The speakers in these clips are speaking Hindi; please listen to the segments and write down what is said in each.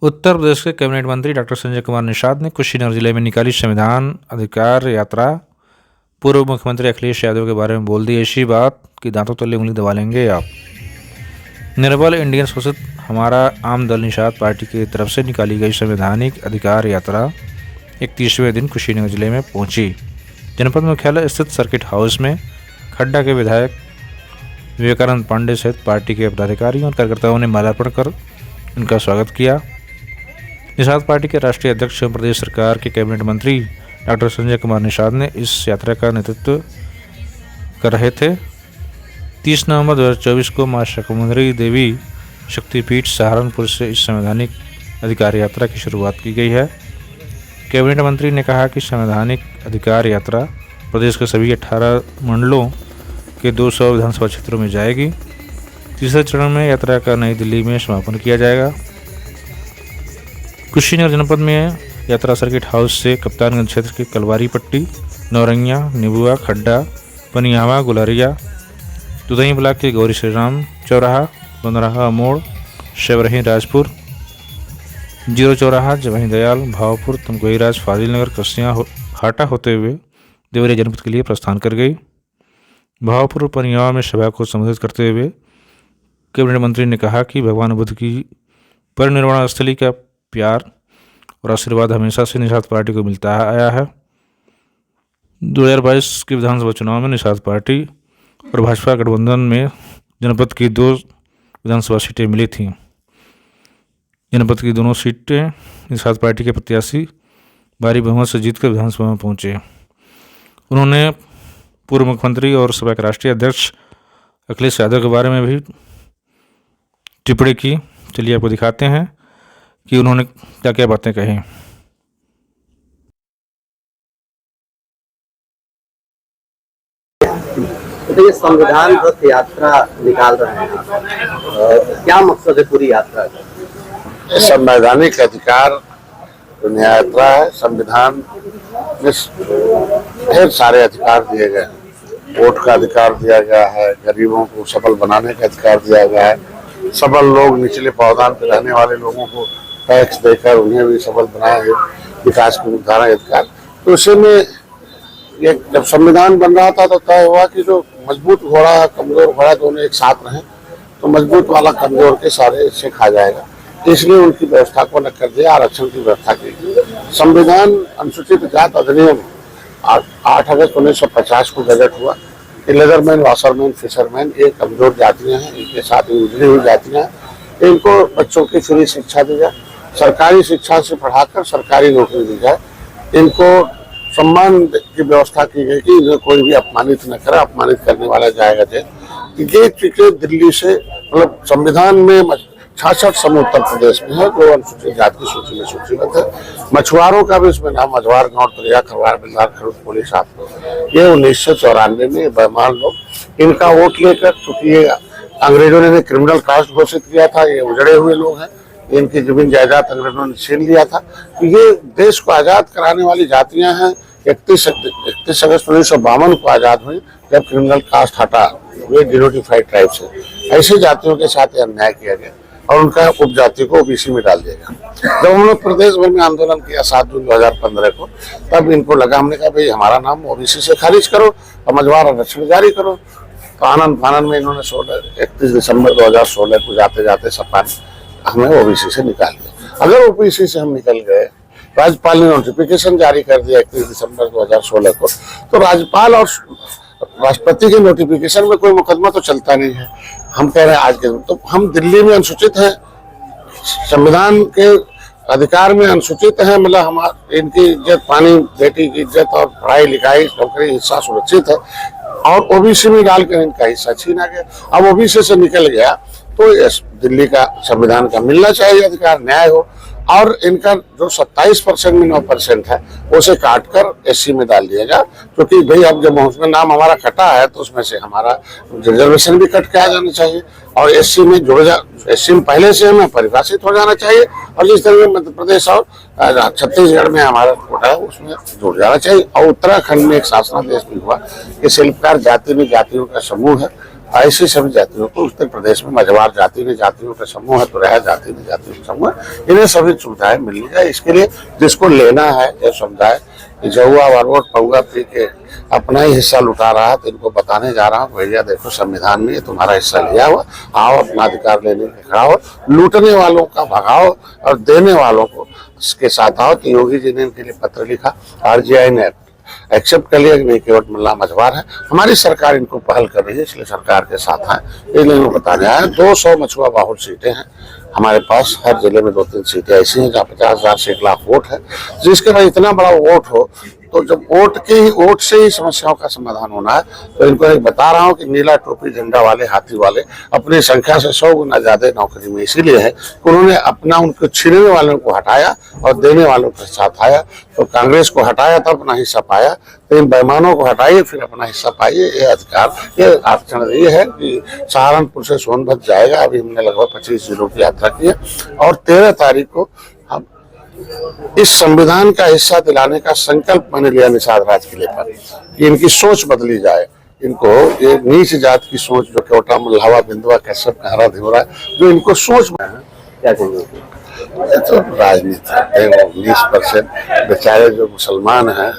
उत्तर प्रदेश के कैबिनेट मंत्री डॉक्टर संजय कुमार निषाद ने कुशीनगर जिले में निकाली संविधान अधिकार यात्रा। पूर्व मुख्यमंत्री अखिलेश यादव के बारे में बोल दी ऐसी बात कि दांतों तले उंगली दबा लेंगे आप। निर्बल इंडियन शोषित हमारा आम दल निषाद पार्टी की तरफ से निकाली गई संवैधानिक अधिकार यात्रा 31वें दिन कुशीनगर जिले में पहुंची। जनपद मुख्यालय स्थित सर्किट हाउस में खड्डा के विधायक विवेकानंद पांडे सहित पार्टी के पदाधिकारियों और कार्यकर्ताओं ने माल्यार्पण कर उनका स्वागत किया। निषाद पार्टी के राष्ट्रीय अध्यक्ष एवं प्रदेश सरकार के कैबिनेट मंत्री डॉक्टर संजय कुमार निषाद ने इस यात्रा का नेतृत्व कर रहे थे। 30 नवंबर 2024 को मां शाकंभरी देवी शक्तिपीठ सहारनपुर से इस संवैधानिक अधिकार यात्रा की शुरुआत की गई है। कैबिनेट मंत्री ने कहा कि संवैधानिक अधिकार यात्रा प्रदेश के सभी 18 मंडलों के 200 विधानसभा क्षेत्रों में जाएगी। तीसरे चरण में यात्रा का नई दिल्ली में समापन किया जाएगा। कुशीनगर जनपद में यात्रा सर्किट हाउस से कप्तानगंज क्षेत्र के कलवारी पट्टी, नौरंगिया, निबुआ, खड्डा, पनियावा, गुलरिया, दुधई ब्लॉक के गौरी श्रीराम चौराहा, बंदराहा मोड़, शेवरही राजपुर, जीरो चौराहा, जवाही दयाल, भावपुर, तमकोई राज, फाजिल नगर, कसिया हाटा होते हुए देवरिया जनपद के लिए प्रस्थान कर गई। भावपुर पनियावा में सभा को संबोधित करते हुए कैबिनेट मंत्री ने कहा कि भगवान बुद्ध की परिनिर्वाण स्थली का प्यार और आशीर्वाद हमेशा से निषाद पार्टी को मिलता आया है। 2022 के विधानसभा चुनाव में निषाद पार्टी और भाजपा गठबंधन में जनपद की 2 विधानसभा सीटें मिली थीं। जनपद की दोनों सीटें निषाद पार्टी के प्रत्याशी भारी बहुमत से जीतकर विधानसभा में पहुंचे। उन्होंने पूर्व मुख्यमंत्री और सपा के राष्ट्रीय अध्यक्ष अखिलेश यादव के बारे में भी टिप्पणी की। चलिए आपको दिखाते हैं कि उन्होंने क्या क्या बातें कही। तो ये संविधान रथ यात्रा निकाल रहे हैं, क्या मकसद है पूरी यात्रा का? संवैधानिक अधिकार यात्रा है। संविधान में ढेर सारे अधिकार दिए गए हैं। वोट का अधिकार दिया गया है, गरीबों को सबल बनाने का अधिकार दिया गया है, सबल लोग निचले पावदान पर रहने वाले लोगों को टैक्स देकर उन्हें भी सबल बनाया है, विकास के निर्धारण अधिकार। तो उसी में ये जब संविधान बन रहा था तो तय हुआ कि जो मजबूत घोड़ा कमजोर घोड़ा दोनों एक साथ रहें, तो मजबूत वाला कमजोर के सारे से खा जाएगा, इसलिए उनकी व्यवस्था को न कर दिया, आरक्षण की व्यवस्था की। संविधान अनुसूचित जात अधिनियम 8 अगस्त 1950 को गजट हुआ कि लेजरमैन, वाशरमैन, फिशरमैन ये कमजोर जातियां हैं, इनके साथ उजड़ी हुई जातियां हैं, इनको बच्चों की फ्री शिक्षा दी जाए, सरकारी शिक्षा से पढ़ाकर सरकारी नौकरी दी जाए, इनको सम्मान की व्यवस्था की गई कि इन्हें कोई भी अपमानित न करे, अपमानित करने वाला जाएगा जेल। ये चीजें दिल्ली से मतलब संविधान में 66 समूह उत्तर प्रदेश में है जो अनुसूचित जाति की सूची में सूचीबद्ध है। मछुआरों का भी इसमें नाम मझवार, गाँव, तरिया, खरवार, बिल्लार, खरुद, पुलिस आप ये 1994 में बेमान लोग इनका वोट लेकर, चूंकि ये अंग्रेजों ने क्रिमिनल कास्ट घोषित किया था, ये उजड़े हुए लोग हैं, इनकी जमीन जायदाद अंग्रेजों ने छीन लिया था। तो ये देश को आजाद कराने वाली जातियां हैं। 31 अगस्त 1952 को आजाद हुई जब क्रिमिनल कास्ट हटा हुए डिनोटिफाइड ट्राइब से। ऐसी जातियों के साथ अन्याय किया गया और उनका उपजाति को ओबीसी में डाल दिया गया। जब हमने प्रदेश भर में आंदोलन किया 7 जून 2015 को, तब इनको लगा, हमने कहा भाई हमारा नाम ओबीसी से खारिज करो और मझवार आरक्षण जारी करो। तो आनंद फानंद में इन्होंने 31 दिसंबर 2016 को जाते जाते सपा ने हमें ओबीसी से निकाल दिया। अगर ओबीसी से हम निकल गए, राज्यपाल ने नोटिफिकेशन जारी कर दिया 31 दिसंबर 2016 को, तो राज्यपाल और राष्ट्रपति के नोटिफिकेशन में कोई मुकदमा तो चलता नहीं है। हम कह रहे हैं आज के तो हम दिल्ली में अनुसूचित हैं, संविधान के अधिकार में अनुसूचित है, मतलब हमारे इनकी इज्जत, पानी, बेटी की इज्जत और पढ़ाई लिखाई, नौकरी, हिस्सा सुरक्षित है, और ओबीसी में डालकर इनका हिस्सा छीना गया। अब ओबीसी से निकल गया तो दिल्ली का संविधान का मिलना चाहिए अधिकार, न्याय हो, और इनका जो 27% में 9% है उसे काटकर एससी में डाल दिया जाए, क्योंकि भाई अब जब उसमें नाम हमारा कटा है तो उसमें से हमारा रिजर्वेशन भी कट के आ जाना चाहिए और एससी में जुड़ जा, एससी में पहले से हमें परिभाषित हो जाना चाहिए, और जिस तरह मध्य प्रदेश और छत्तीसगढ़ में हमारा कोटा है उसमें जुड़ जाना चाहिए। और उत्तराखंड में एक शासनादेश भी हुआ कि शिल्पकार जाति में जातियों का समूह है ऐसी सभी जातियों को उत्तर प्रदेश में मझवार जाति ने जातियों का समूह है, तो रह जाति ने जातियों का समूह है, इन्हें सभी सुविधाएं मिलनी चाहिए। इसके लिए जिसको लेना है यह समुदाय जहुआ वरवोट पौगा पी के अपना ही हिस्सा लुटा रहा है, तो इनको बताने जा रहा हूँ भैया देखो संविधान में तुम्हारा हिस्सा लिया हुआ, आओ अपना अधिकार लेने के खड़ा हो, लूटने वालों का भगाओ और देने वालों को इसके साथ आओ। तो योगी जी ने इनके लिए पत्र लिखा, RGI ने एक्सेप्ट कर लिया कि नहीं केवट मल्ला मझवार है, हमारी सरकार इनको पहल कर रही है, इसलिए सरकार के साथ है, इसलिए इनको बताने आया। 200 मछुआ बाहुल सीटें हैं हमारे पास, हर जिले में 2-3 सीटें ऐसी हैं जहाँ 50,000 से 1 लाख वोट है। जिसके बाद इतना बड़ा वोट हो तो जब वोट से ही समस्याओं का समाधान होना है, तो इनको एक बता रहा हूँ कि नीला टोपी झंडा वाले हाथी वाले अपनी संख्या से 100 गुना ज्यादा नौकरी में इसीलिए है कि उन्होंने अपना उनको छीनने वालों को हटाया और देने वालों के साथ आया। तो कांग्रेस को हटाया तो अपना हिस्सा पाया, तो इन बेईमानों को हटाइए फिर अपना हिस्सा पाइए। ये अधिकार, ये आरक्षण ये है कि सहारनपुर से सोनभद्र जाएगा। अभी हमने लगभग 25 जिलों की यात्रा की है और 13 तारीख को हम इस संविधान का हिस्सा दिलाने का संकल्प मैंने लिया निषाद राज किले पर कि इनकी सोच बदली जाए। इनको ये नीच जात की सोच जो केवटा मल्हावा बिंदुआ कश्यप कहरा धिवरा जो इनको सोच में है, क्या कहेंगे? ये तो राजनीति है। वो 20% बेचारे जो मुसलमान हैं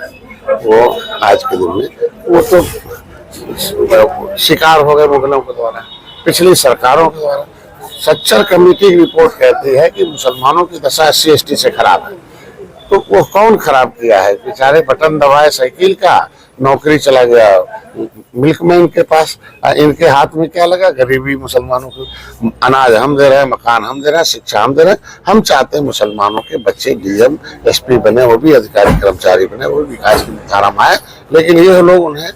वो आज के दिन में वो तो शिकार हो गए मुगलों के द्वारा, पिछली सरकारों के द्वारा। सच्चर कमेटी की रिपोर्ट कहती है कि मुसलमानों की दशा SC ST से खराब है। तो वो कौन खराब किया है? बेचारे बटन दबाए साइकिल का, नौकरी चला गया मिल्कमैन के पास, इनके हाथ में क्या लगा? गरीबी। मुसलमानों को अनाज हम दे रहे हैं, मकान हम दे रहे हैं, शिक्षा हम दे रहे हैं। हम चाहते हैं मुसलमानों के बच्चे DM SP बने, वो भी अधिकारी कर्मचारी बने, वो भी विकास की धारा में आए। लेकिन ये लोग उन्हें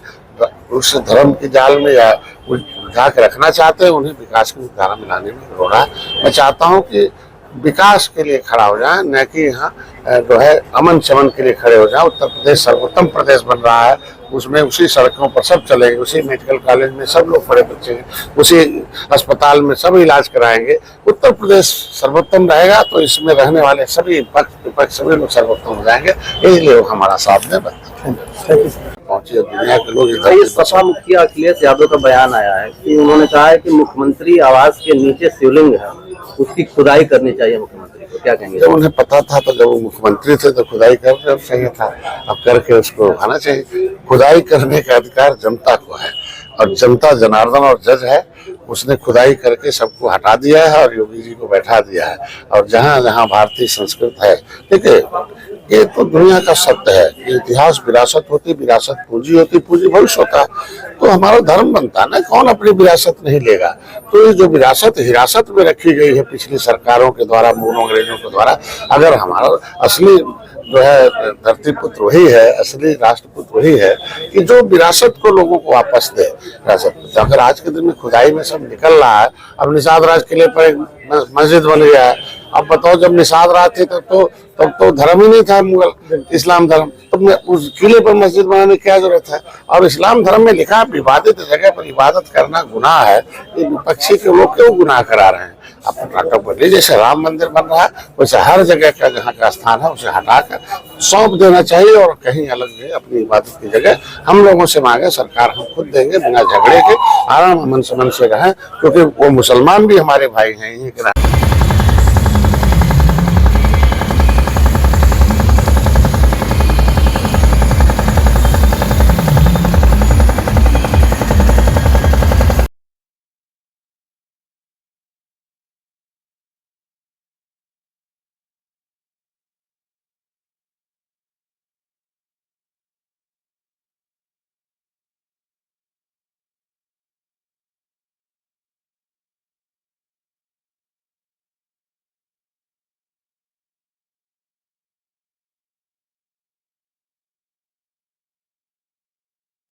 उस धर्म के जाल में या उलझा के रखना चाहते हैं, उन्हें विकास की धारा में लाने में हो रहा है। मैं चाहता हूँ कि विकास के लिए खड़ा हो जाए, न कि यहाँ जो है अमन शमन के लिए खड़े हो जाए। उत्तर प्रदेश सर्वोत्तम प्रदेश बन रहा है, उसमें उसी सड़कों पर सब चलेंगे, उसी मेडिकल कॉलेज में सब लोग पढ़े बच्चे हैं, उसी अस्पताल में सब इलाज कराएंगे। उत्तर प्रदेश सर्वोत्तम रहेगा तो इसमें रहने वाले सभी पक्ष विपक्ष सभी लोग सर्वोत्तम हो जाएंगे। इसलिए वो हमारा साथ में पहुंचे दुनिया के लोग। ये सपा मुखिया अखिलेश यादव का बयान आया है कि उन्होंने कहा है कि मुख्यमंत्री आवास के नीचे शिवलिंग है, उसकी खुदाई करनी चाहिए मुख्यमंत्री को। क्या कहेंगे? जब उन्हें पता था तो जब वो मुख्यमंत्री थे तो खुदाई कर चाहिए था, अब करके उसको उठाना चाहिए। खुदाई करने का अधिकार जनता को है और जनता जनार्दन और जज है, उसने खुदाई करके सबको हटा दिया है और योगी जी को बैठा दिया है। और जहाँ जहाँ भारतीय संस्कृत है, ठीक है, ये तो दुनिया का सत्य है। इतिहास विरासत होती, विरासत पूंजी होती, पूंजी भविष्य होता है। तो हमारा धर्म बनता है ना, कौन अपनी विरासत नहीं लेगा। तो ये जो विरासत हिरासत में रखी गई है पिछली सरकारों के द्वारा, मुगलों अंग्रेजों के द्वारा, अगर हमारा असली जो है धरती पुत्र वही है, असली राष्ट्रपुत्र वही है कि जो विरासत को लोगों को वापस दे। विरासत तो अगर आज के दिन में खुदाई में सब निकल रहा है, अब निषाद राज किले पर एक मस्जिद बन गया है। अब बताओ, जब निषाद राज थे तब तो धर्म ही नहीं था मुगल इस्लाम धर्म, तो उस किले पर मस्जिद बनाने की क्या जरूरत है? और इस्लाम धर्म में लिखा है विवादित जगह पर इबादत करना गुनाह है। ये विपक्षी के लोग क्यों गुनाह करा रहे हैं? अपना नाटक बदलिए। जैसे राम मंदिर बन रहा है वैसे हर जगह का जहाँ का स्थान है उसे हटाकर सौंप देना चाहिए और कहीं अलग जगह अपनी इबादत की जगह हम लोगों से मांगे, सरकार हम खुद देंगे, बिना झगड़े के आराम अमन समन से रहें, क्योंकि वो मुसलमान भी हमारे भाई हैं।